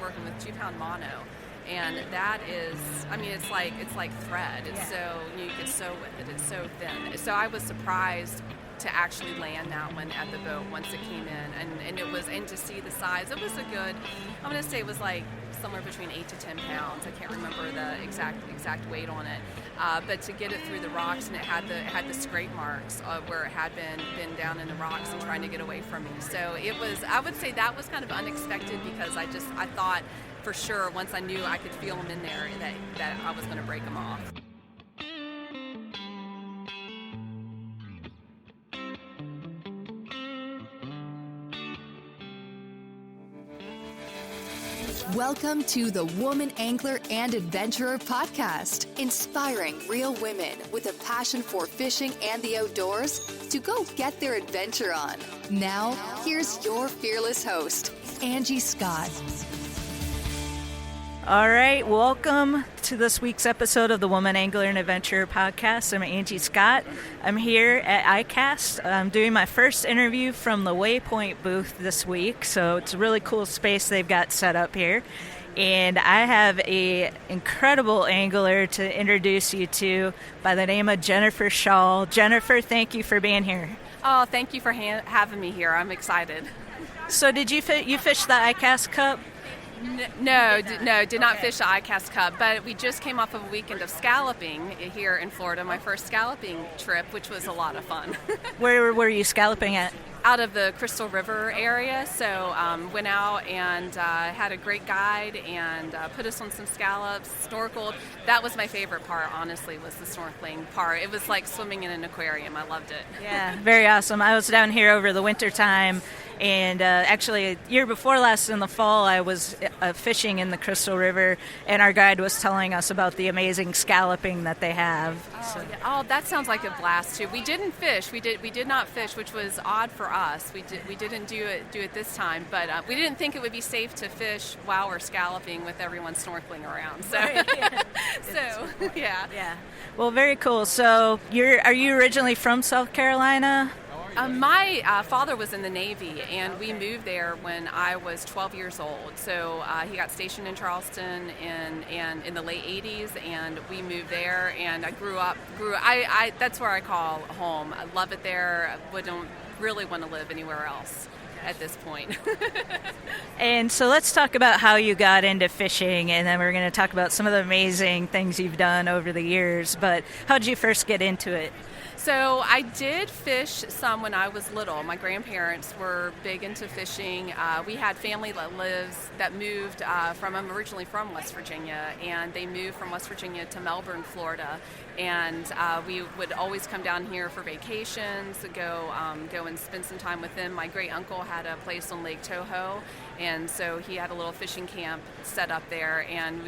working with 2-pound mono. And that is, I mean, it's like thread. It's so, you can sew with it. It's so thin. So I was surprised to actually land that one at the boat once it came in, and it was, and to see the size, it was a good, I'm going to say it was like somewhere between 8 to 10 pounds. I can't remember the exact weight on it, but to get it through the rocks, and it had the scrape marks where it had been down in the rocks and trying to get away from me. So it was, I would say that was kind of unexpected, because I thought for sure once I knew I could feel them in there that I was going to break them off. Welcome to the Woman Angler and Adventurer podcast, inspiring real women with a passion for fishing and the outdoors to go get their adventure on. Now, here's your fearless host, Angie Scott. All right, welcome to this week's episode of the Woman Angler and Adventurer podcast. I'm Angie Scott. I'm here at ICAST. I'm doing my first interview from the Waypoint booth this week, so it's a really cool space they've got set up here. And I have an incredible angler to introduce you to by the name of Jennifer Schall. Jennifer, thank you for being here. Oh, thank you for having me here. I'm excited. So did you fish the ICAST Cup? No, did not fish the ICAST Cup, but we just came off of a weekend of scalloping here in Florida, my first scalloping trip, which was a lot of fun. Where were you scalloping at? Out of the Crystal River area, so went out and had a great guide and put us on some scallops, snorkeled. That was my favorite part, honestly, was the snorkeling part. It was like swimming in an aquarium. I loved it. Yeah, very awesome. I was down here over the winter time, and actually a year before last in the fall I was fishing in the Crystal River, and our guide was telling us about the amazing scalloping that they have. Oh, that sounds like a blast too. We didn't fish. We did not fish, which was odd for us. We didn't do it this time, but we didn't think it would be safe to fish while we're scalloping with everyone snorkeling around. So, right, yeah. Yeah. Well, very cool. So, are you originally from South Carolina? My father was in the Navy, and we moved there when I was 12 years old. So he got stationed in Charleston in the late 80s, and we moved there. And I grew up. That's where I call home. I love it there. I wouldn't really want to live anywhere else at this point. And so let's talk about how you got into fishing, and then we're going to talk about some of the amazing things you've done over the years. But how did you first get into it? So I did fish some when I was little. My grandparents were big into fishing. We had family that moved I'm originally from West Virginia, and they moved from West Virginia to Melbourne, Florida. And we would always come down here for vacations, go and spend some time with them. My great uncle had a place on Lake Toho, and so he had a little fishing camp set up there. And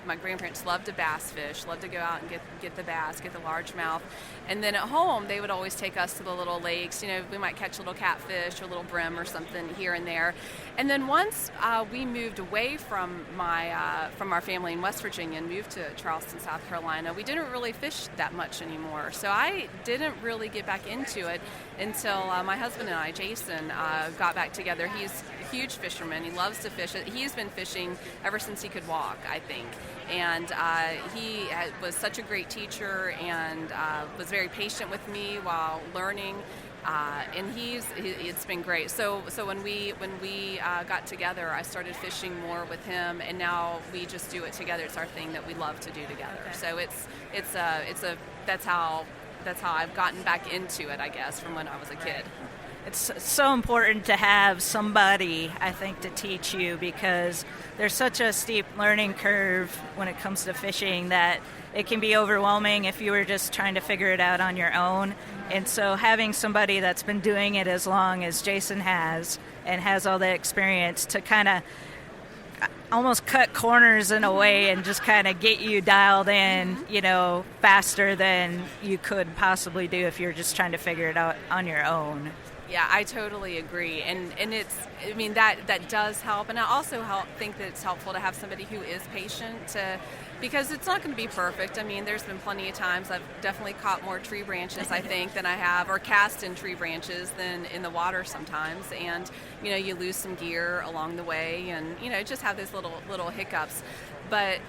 my grandparents loved to bass fish, loved to go out and get the bass, get the largemouth. And then at home, they would always take us to the little lakes. You know, we might catch a little catfish or a little brim or something here and there. And then once we moved away from our family in West Virginia and moved to Charleston, South Carolina, we didn't really fish that much anymore. So I didn't really get back into it until my husband and I, Jason, got back together. He's a huge fisherman. He loves to fish. He's been fishing ever since he could walk, I think. And he was such a great teacher and was very patient with me while learning. And it's been great. So when we got together, I started fishing more with him, and now we just do it together. It's our thing that we love to do together. Okay. So that's how I've gotten back into it, I guess, from when I was a kid. It's so important to have somebody, I think, to teach you, because there's such a steep learning curve when it comes to fishing that it can be overwhelming if you were just trying to figure it out on your own. And so having somebody that's been doing it as long as Jason has and has all the experience to kind of almost cut corners in a way and just kind of get you dialed in, faster than you could possibly do if you're just trying to figure it out on your own. Yeah, I totally agree, and it's, I mean, that does help, and I also think that it's helpful to have somebody who is patient because it's not going to be perfect. I mean, there's been plenty of times I've definitely caught more tree branches, I think, than I have, or cast in tree branches than in the water sometimes, and you lose some gear along the way, and just have those little hiccups, but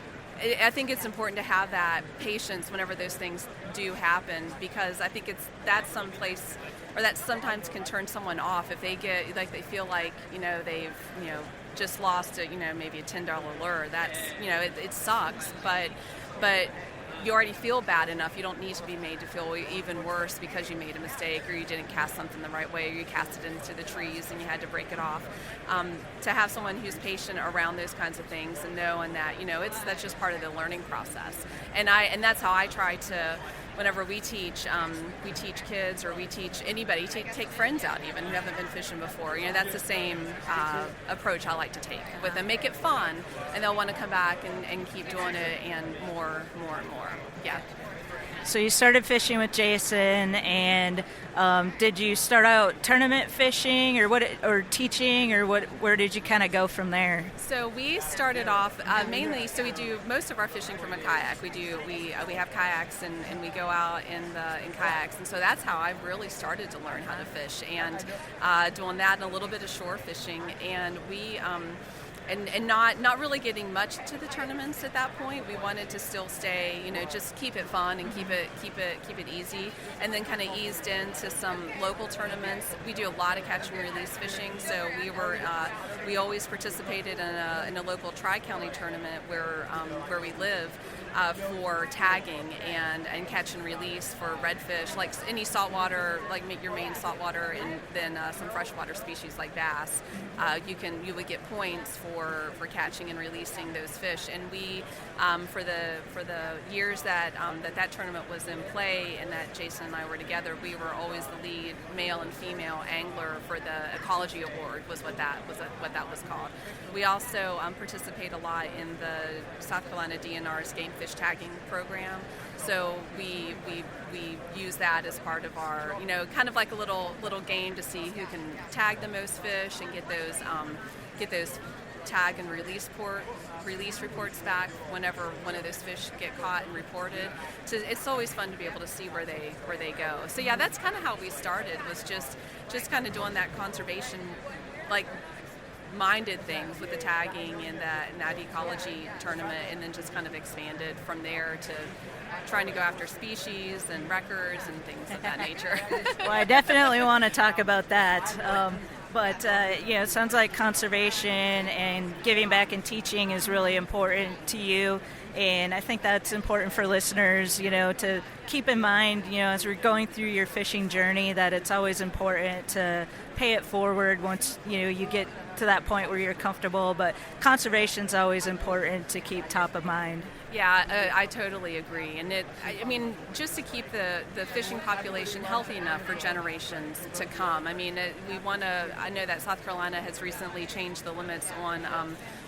I think it's important to have that patience whenever those things do happen, because I think that's someplace, or that sometimes can turn someone off if they get like, they feel like they've just lost maybe a $10 lure. That's it sucks, but you already feel bad enough. You don't need to be made to feel even worse because you made a mistake, or you didn't cast something the right way, or you cast it into the trees and you had to break it off. To have someone who's patient around those kinds of things, and knowing that that's just part of the learning process. And that's how I try to. Whenever we teach kids, or we teach anybody, take friends out even who haven't been fishing before. That's the same approach I like to take with them. Make it fun, and they'll want to come back and keep doing it, and more and more. Yeah. So you started fishing with Jason, and did you start out tournament fishing, or teaching, or where did you kind of go from there? So we started off mainly. So we do most of our fishing from a kayak. We have kayaks, and we go out in kayaks, and so that's how I really started to learn how to fish, and doing that and a little bit of shore fishing, and we. And not really getting much to the tournaments at that point. We wanted to still stay, just keep it fun and keep it easy, and then kind of eased into some local tournaments. We do a lot of catch and release fishing, so we always participated in a local tri-county tournament where we live. For tagging and catch and release for redfish, like any saltwater, like your main saltwater, and then some freshwater species like bass. You would get points for catching and releasing those fish. And we, for the years that tournament was in play, and that Jason and I were together, we were always the lead male and female angler for the Ecology Award, was what that was called. We also participate a lot in the South Carolina DNR's game fish tagging program, so we use that as part of our kind of like a little game to see who can tag the most fish and get those tag and release reports back whenever one of those fish get caught and reported. So it's always fun to be able to see where they go. So yeah, that's kind of how we started, was just kind of doing that conservation minded things with the tagging and that ecology tournament, and then just kind of expanded from there to trying to go after species and records and things of that nature. Well, I definitely want to talk about that. But it sounds like conservation and giving back and teaching is really important to you. And I think that's important for listeners, to keep in mind, as we're going through your fishing journey, that it's always important to pay it forward once, you get to that point where you're comfortable. But conservation's always important to keep top of mind. Yeah, I totally agree. And just to keep the fishing population healthy enough for generations to come. I know that South Carolina has recently changed the limits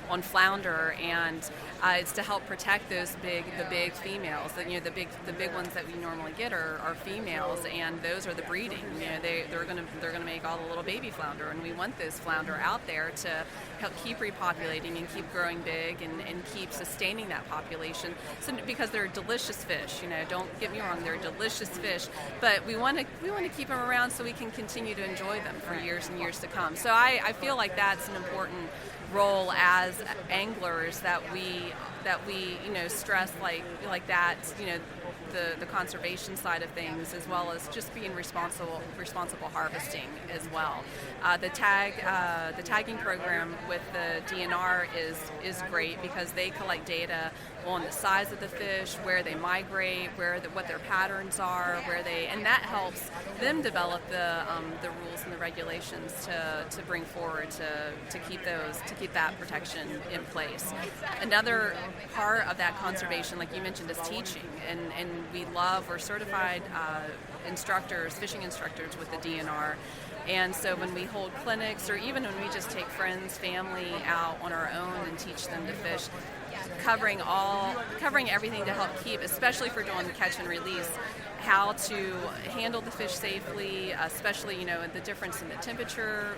on flounder, and it's to help protect the big females. The big ones that we normally get are females, and those are the breeding. They're gonna make all the little baby flounder, and we want those flounder out there to help keep repopulating and keep growing big and keep sustaining that population. So, because they're delicious fish, don't get me wrong, they're delicious fish, but we want to keep them around so we can continue to enjoy them for years and years to come. So I feel like that's an important role as anglers that we stress like that, the conservation side of things, as well as just being responsible harvesting as well. The tagging program with the DNR is great, because they collect data on the size of the fish, where they migrate, what their patterns are, and that helps them develop the rules and the regulations to bring forward to keep that protection in place. Another part of that conservation, like you mentioned, is teaching, and we're certified fishing instructors with the DNR. And so when we hold clinics, or even when we just take friends, family out on our own and teach them to fish, covering everything to help keep, especially for doing catch and release, how to handle the fish safely, especially, the difference in the temperature.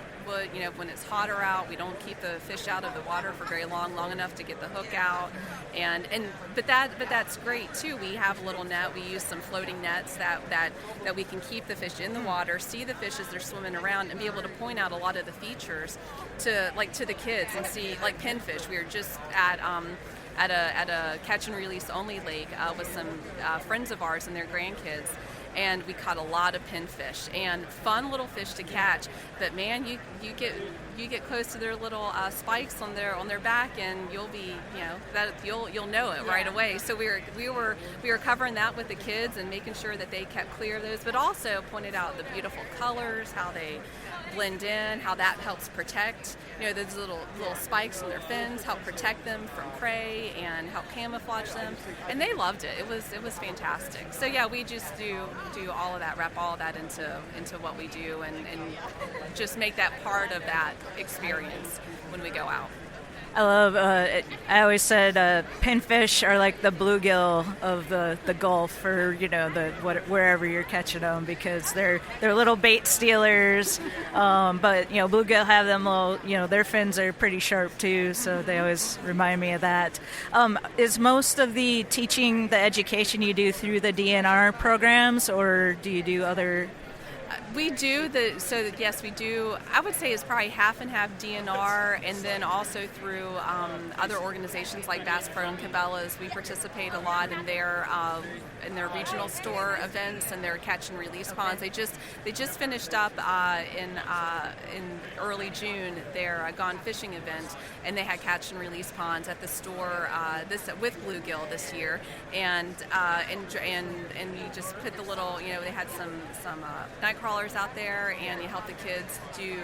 When it's hotter out, we don't keep the fish out of the water for very long enough to get the hook out. But that's great too. We have a little net. We use some floating nets that we can keep the fish in the water, see the fish as they're swimming around, and be able to point out a lot of the features to the kids and see, like pinfish. We were just at a catch and release only lake with some friends of ours and their grandkids, and we caught a lot of pinfish and fun little fish to catch. But man, you get close to their little spikes on their back, and you'll be you'll know it right away. So we were covering that with the kids and making sure that they kept clear of those, but also pointed out the beautiful colors, how they blend in, how that helps protect, those little spikes on their fins, help protect them from prey and help camouflage them. And they loved it. It was fantastic. So yeah, we just do all of that, wrap all of that into what we do, and just make that part of that experience when we go out. I love, I always said pinfish are like the bluegill of the Gulf, or, wherever you're catching them, because they're little bait stealers. But, bluegill have them little, their fins are pretty sharp too, so they always remind me of that. Is most of the teaching, the education you do through the DNR programs, or do you do other? We do yes, we do. I would say it's probably half and half DNR, and then also through other organizations like Bass Pro and Cabela's. We participate a lot in their regional store events and their catch and release ponds. They just finished up in early June their Gone Fishing event, and they had catch and release ponds at the store with bluegill this year, and you just put the little, they had some night crawlers out there, and you help the kids do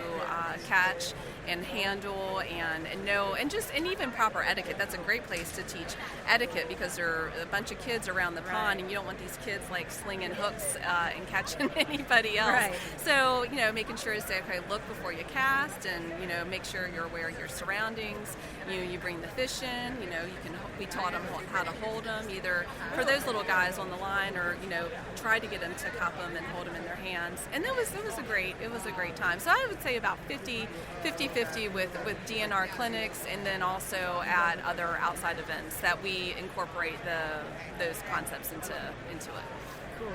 catch and handle and know, and even proper etiquette. That's a great place to teach etiquette, because there are a bunch of kids around the pond, and you don't want these kids like slinging hooks and catching anybody else. Right. So making sure to say, okay, look before you cast, and make sure you're aware of your surroundings. You bring the fish in. We taught them how to hold them, either for those little guys on the line, or try to get them to cup them and hold them in their hands. And it was a great time. So I would say about 50-50 with DNR clinics, and then also at other outside events that we incorporate those concepts into it. Cool.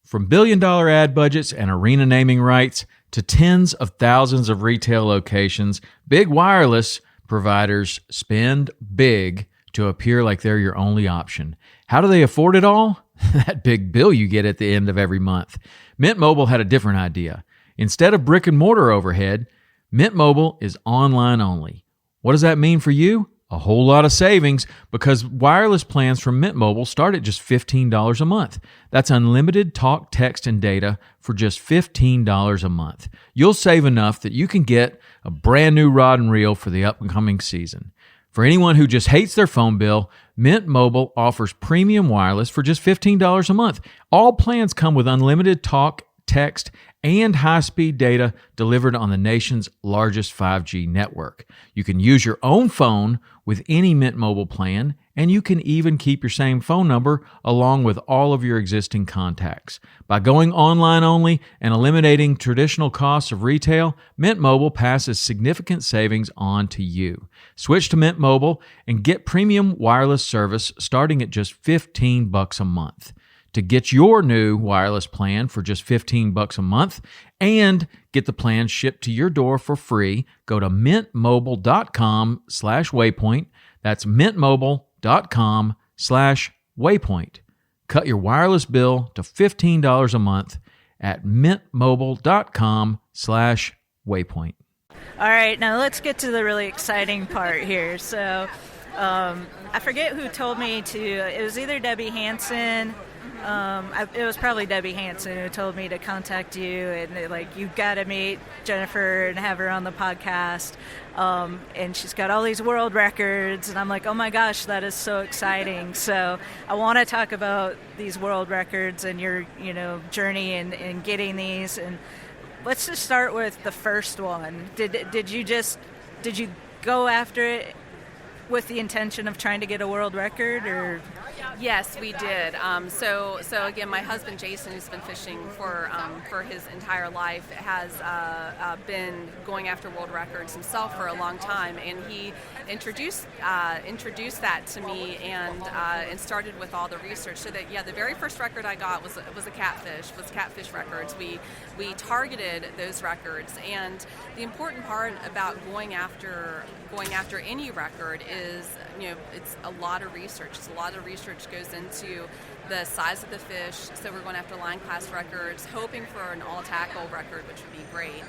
From billion-dollar ad budgets and arena naming rights to tens of thousands of retail locations, big wireless providers spend big to appear like they're your only option. How do they afford it all? That big bill you get at the end of every month. Mint Mobile had a different idea. Instead of brick and mortar overhead, Mint Mobile is online only. What does that mean for you? A whole lot of savings, because wireless plans from Mint Mobile start at just $15 a month. That's unlimited talk, text, and data for just $15 a month. You'll save enough that you can get a brand new rod and reel for the upcoming season. For anyone who just hates their phone bill, Mint Mobile offers premium wireless for just $15 a month. All plans come with unlimited talk, text, and high-speed data delivered on the nation's largest 5G network. You can use your own phone with any Mint Mobile plan, and you can even keep your same phone number along with all of your existing contacts. By going online only and eliminating traditional costs of retail, Mint Mobile passes significant savings on to you. Switch to Mint Mobile and get premium wireless service starting at just $15 a month. To get your new wireless plan for just $15 a month and get the plan shipped to your door for free, go to mintmobile.com/waypoint. That's mintmobile.com/waypoint. Cut your wireless bill to $15 a month at mintmobile.com/waypoint. All right, now let's get to the really exciting part here. So I forget who told me it was either Debbie Hansen It was probably Debbie Hansen who told me to contact you, and you've got to meet Jennifer and have her on the podcast. And she's got all these world records, and I'm like, oh my gosh, that is so exciting. So I want to talk about these world records and your journey in getting these. And let's just start with the first one. Did you go after it with the intention of trying to get a world record, or? Yes, we did. So again, my husband Jason, who's been fishing for his entire life, has been going after world records himself for a long time, and he introduced that to me, and started with all the research. So that the very first record I got was a catfish records. We targeted those records, and the important part about going after any record is it's a lot of research. A lot of research goes into the size of the fish. So we're going after line class records, hoping for an all tackle record, which would be great.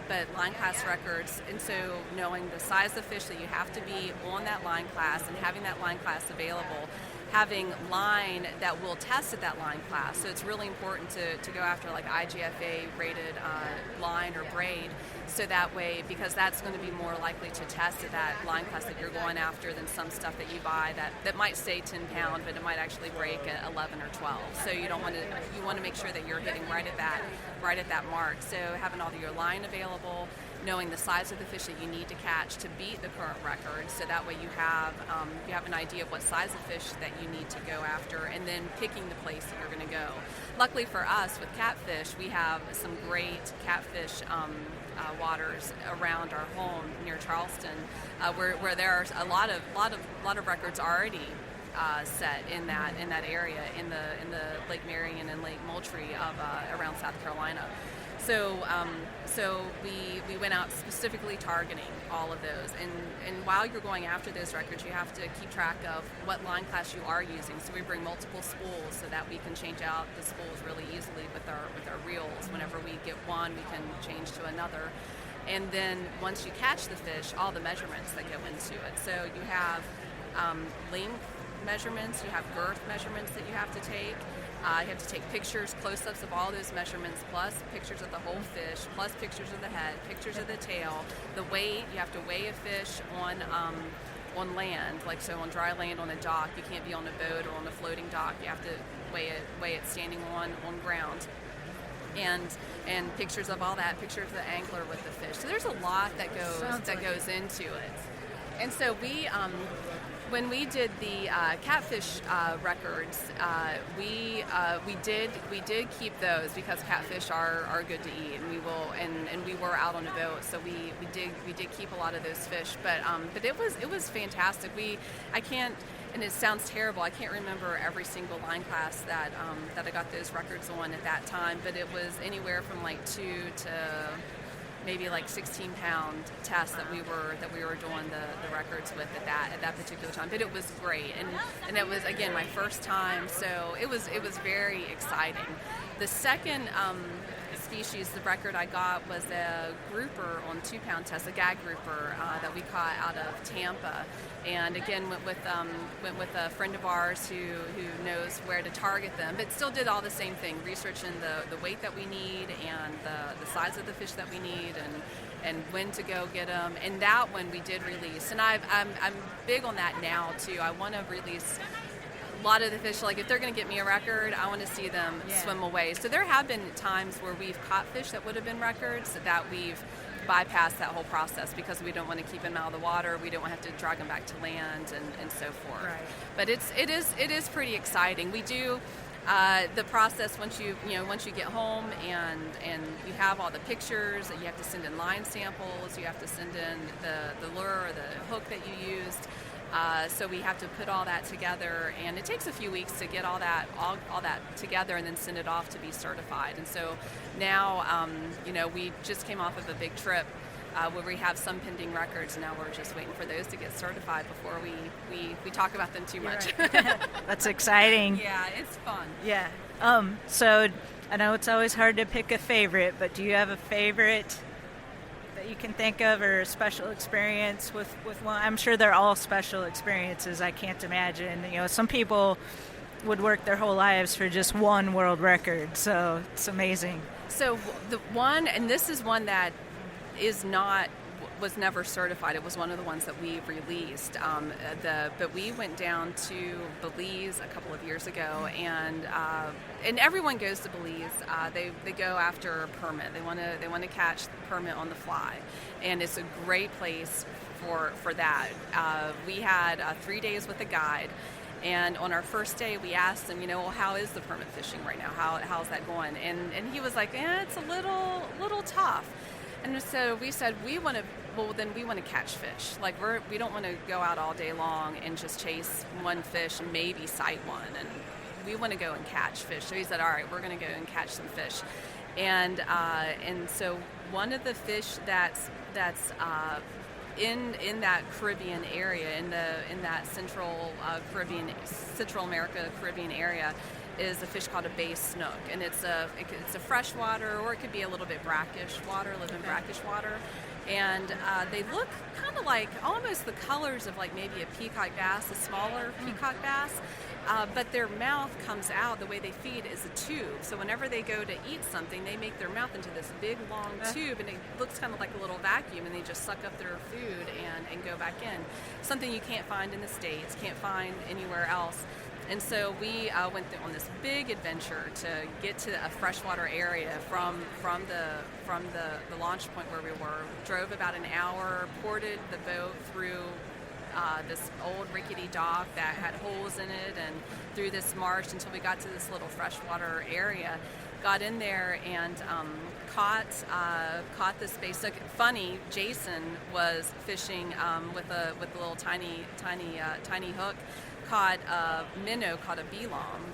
But line class records, and so knowing the size of the fish that you have to be on that line class and having that line class available, having line that will test at that line class. So it's really important to go after like IGFA rated line or braid, so that way, because that's going to be more likely to test at that line class that you're going after than some stuff that you buy that might say 10 pound, but it might actually break at 11 or 12. So you want to make sure that you're hitting right at that mark. So having all of your line available, knowing the size of the fish that you need to catch to beat the current record, so that way you have an idea of what size of fish that you need to go after, and then picking the place that you're going to go. Luckily for us with catfish, we have some great catfish waters around our home near Charleston, where there are a lot of records already set in that area in the Lake Marion and Lake Moultrie of around South Carolina. So we went out specifically targeting all of those, and while you're going after those records, you have to keep track of what line class you are using. So we bring multiple spools so that we can change out the spools really easily with our reels. Whenever we get one, we can change to another. And then once you catch the fish, all the measurements that go into it. So you have length measurements, you have girth measurements that you have to take. You have to take pictures, close-ups of all those measurements, plus pictures of the whole fish, plus pictures of the head, pictures of the tail, the weight. You have to weigh a fish on land, like so on dry land on a dock. You can't be on a boat or on a floating dock. You have to weigh it standing on ground. And pictures of all that, pictures of the angler with the fish. So there's a lot that goes into it. And so when we did the catfish records, we did keep those because catfish are good to eat, and we were out on a boat, so we did keep a lot of those fish. But it was fantastic. And it sounds terrible, I can't remember every single line class that I got those records on at that time, but it was anywhere from like 2 to maybe like 16-pound tests that we were doing the records with at that particular time. But it was great, and it was again my first time, so it was very exciting. The second species, the record I got was a grouper on 2-pound test, a gag grouper that we caught out of Tampa, and again went with a friend of ours who knows where to target them, but still did all the same thing, researching the weight that we need and the size of the fish that we need and when to go get them. And that one we did release, and I'm big on that now too. I want to release a lot of the fish, like if they're going to get me a record, I want to see them swim away. So there have been times where we've caught fish that would have been records that we've bypassed that whole process because we don't want to keep them out of the water. We don't want to have to drag them back to land and so forth. Right. But it is pretty exciting. We do the process once you get home and you have all the pictures. You have to send in line samples. You have to send in the lure or the hook that you used. So we have to put all that together, and it takes a few weeks to get all that together and then send it off to be certified. And so now, we just came off of a big trip where we have some pending records. Now we're just waiting for those to get certified before we talk about them too much. Right. That's exciting. Yeah, it's fun. Yeah. So I know it's always hard to pick a favorite, but do you have a favorite that you can think of, or a special experience with one? I'm sure they're all special experiences. I can't imagine. Some people would work their whole lives for just one world record. So it's amazing. So the one, and this is one that was never certified. It was one of the ones that we released. But we went down to Belize a couple of years ago, and everyone goes to Belize. They go after a permit. They want to catch the permit on the fly, and it's a great place for that. We had 3 days with a guide. And on our first day, we asked him, well, how is the permit fishing right now? How's that going? And he was like, it's a little tough. And so we said, we want to catch fish. Like we don't want to go out all day long and just chase one fish and maybe sight one. And we want to go and catch fish. So he said, all right, we're going to go and catch some fish. And so one of the fish that's in that Caribbean area, in that Central America Caribbean area, is a fish called a bay snook, and it's a freshwater, or it could be a little bit brackish water, live in brackish water, and they look kind of like almost the colors of like maybe a peacock bass, a smaller peacock bass. But their mouth comes out, the way they feed is a tube. So whenever they go to eat something, they make their mouth into this big, long tube, and it looks kind of like a little vacuum, and they just suck up their food and go back in. Something you can't find in the States, can't find anywhere else. And so we went on this big adventure to get to a freshwater area from the launch point where we were. Drove about an hour, ported the boat through this old rickety dock that had holes in it, and through this marsh until we got to this little freshwater area. Got in there and caught this bay snook. Funny, Jason was fishing with a little tiny hook. Caught a minnow, caught a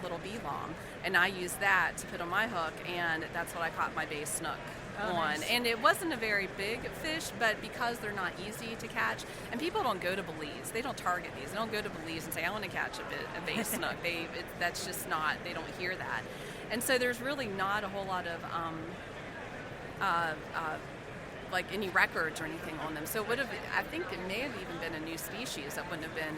little belong, and I used that to put on my hook, and that's what I caught my bay snook on. Nice. And it wasn't a very big fish, but because they're not easy to catch, and people don't go to Belize, they don't target these. They don't go to Belize and say, I want to catch a bay snook. That's just not, they don't hear that. And so there's really not a whole lot of like any records or anything on them. So it would have, I think it may have even been a new species that wouldn't have been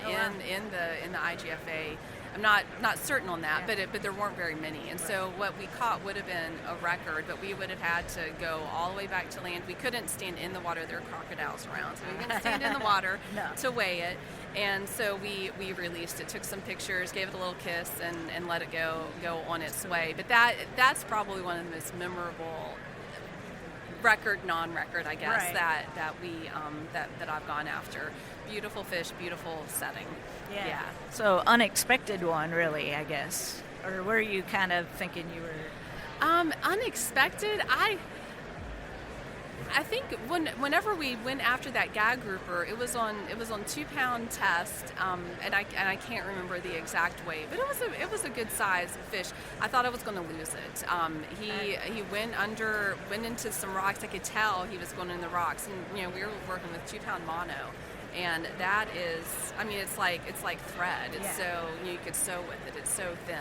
in the IGFA. I'm not certain on that, but there weren't very many. And so what we caught would have been a record, but we would have had to go all the way back to land. We couldn't stand in the water. There are crocodiles around, so we couldn't stand in the water to weigh it. And so we released it, took some pictures, gave it a little kiss, and let it go on its way. But that's probably one of the most memorable record, non-record, I guess, right. that I've gone after. Beautiful fish, beautiful setting. Yeah. So unexpected one, really, I guess. Or were you kind of thinking you were? Unexpected. I think whenever we went after that gag grouper, it was on 2-pound test, and I can't remember the exact weight, but it was a good size fish. I thought I was going to lose it. He went into some rocks. I could tell he was going in the rocks, and we were working with 2-pound mono, and that is, it's like thread. It's so you could sew with it. It's so thin.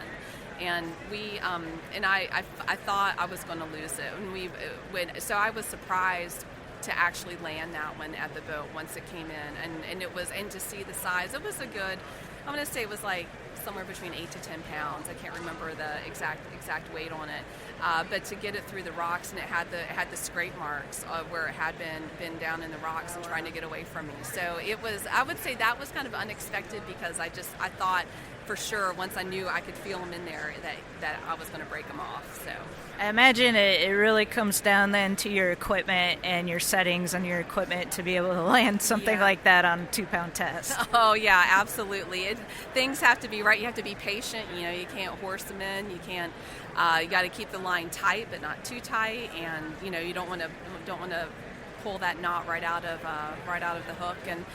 And I thought I was going to lose it. So I was surprised to actually land that one at the boat once it came in, and to see the size. It was a good, I'm going to say it was like somewhere between 8 to 10 pounds. I can't remember the exact weight on it, but to get it through the rocks, and it had the scrape marks where it had been down in the rocks and trying to get away from me. So it was, I would say that was kind of unexpected, because I thought for sure once I knew I could feel them in there that I was going to break them off. So I imagine it really comes down then to your equipment and your settings on your equipment to be able to land something like that on a 2-pound test. Oh yeah, absolutely. Things have to be right. You have to be patient. You can't horse them in. You can't. You got to keep the line tight, but not too tight. And you don't want to pull that knot right out of the hook. And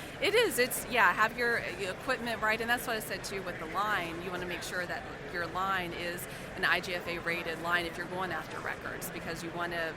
have your equipment right. And that's what I said too with the line. You want to make sure that your line is an IGFA rated line if you're going after records, because you want to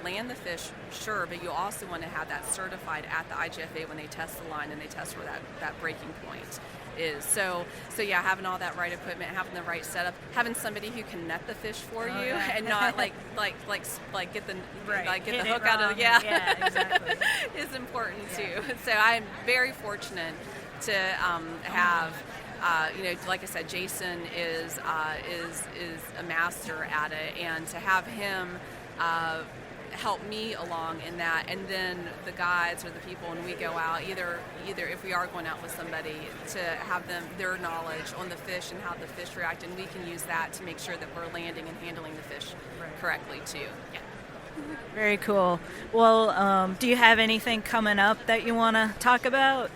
land the fish, sure, but you also want to have that certified at the IGFA when they test the line and they test where that breaking point is. So yeah, having all that right equipment, having the right setup, having somebody who can net the fish for you and not like get the hook out of exactly. is important too. So I'm very fortunate to have like I said, Jason is a master at it, and to have him help me along in that, and then the guides or the people when we go out, either if we are going out with somebody, to have their knowledge on the fish and how the fish react, and we can use that to make sure that we're landing and handling the fish correctly too. Yeah. Very cool. Well, do you have anything coming up that you want to talk about?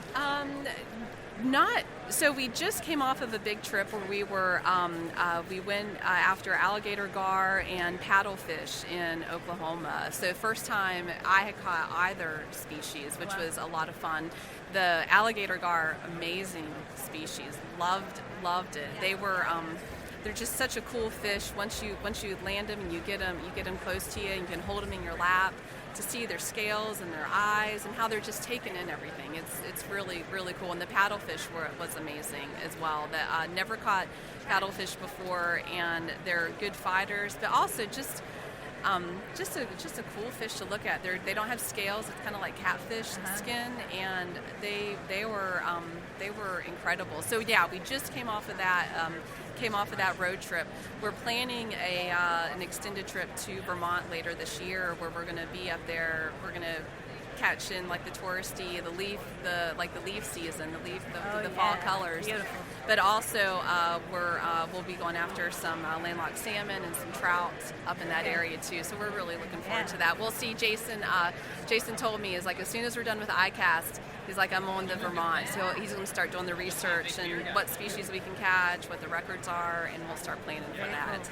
Not. So we just came off of a big trip where we went after alligator gar and paddlefish in Oklahoma. So first time I had caught either species, which was a lot of fun. The alligator gar, amazing species. Loved it. They were. They're just such a cool fish. Once you land them and you get them close to you, and you can hold them in your lap, to see their scales and their eyes and how they're just taking in everything. It's really, really cool. And the paddlefish was amazing as well. That never caught paddlefish before, and they're good fighters, but also just a cool fish to look at. They don't have scales. It's kind of like catfish skin, and they were incredible. So yeah, we just came off of that road trip. We're planning an extended trip to Vermont later this year, where we're going to be up there. We're going to catch in like the touristy, the leaf season, the fall colors. Beautiful. But also we'll be going after some landlocked salmon and some trout up in that area too. So we're really looking forward to that. We'll see. Jason told me, is like, as soon as we're done with ICAST, he's like, I'm on to Vermont. So he's going to start doing the research and what species we can catch, what the records are, and we'll start planning for that.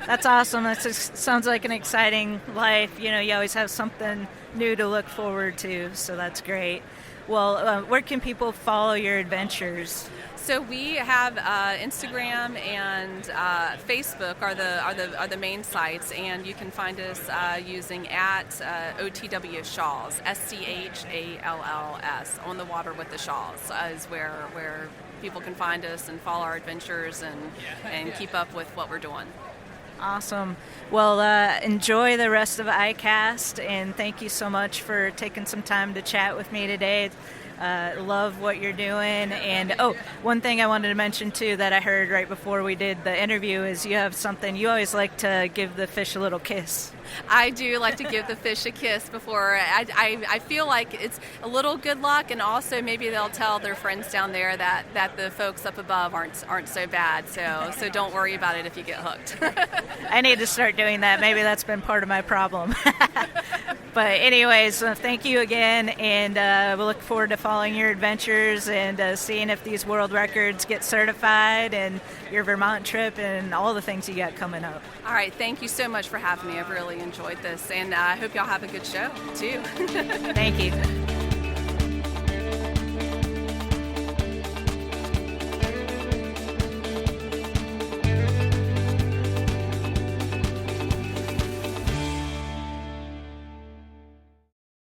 That's awesome. Sounds like an exciting life. You always have something new to look forward to, so that's great. Well, where can people follow your adventures? So we have Instagram and Facebook are the main sites, and you can find us using at OTW Schall's, SCHALLS, on the water with the Schalls is where people can find us and follow our adventures and keep up with what we're doing. Awesome. Well, enjoy the rest of ICAST, and thank you so much for taking some time to chat with me today. Love what you're doing. And one thing I wanted to mention too that I heard right before we did the interview is you have something, you always like to give the fish a little kiss. I do like to give the fish a kiss before. I feel like it's a little good luck, and also maybe they'll tell their friends down there that the folks up above aren't so bad. So don't worry about it if you get hooked. I need to start doing that. Maybe that's been part of my problem. But anyways, thank you again, and we'll look forward to following your adventures and seeing if these world records get certified, and your Vermont trip and all the things you got coming up. All right, thank you so much for having me. I've really enjoyed this, and I hope y'all have a good show too. Thank you.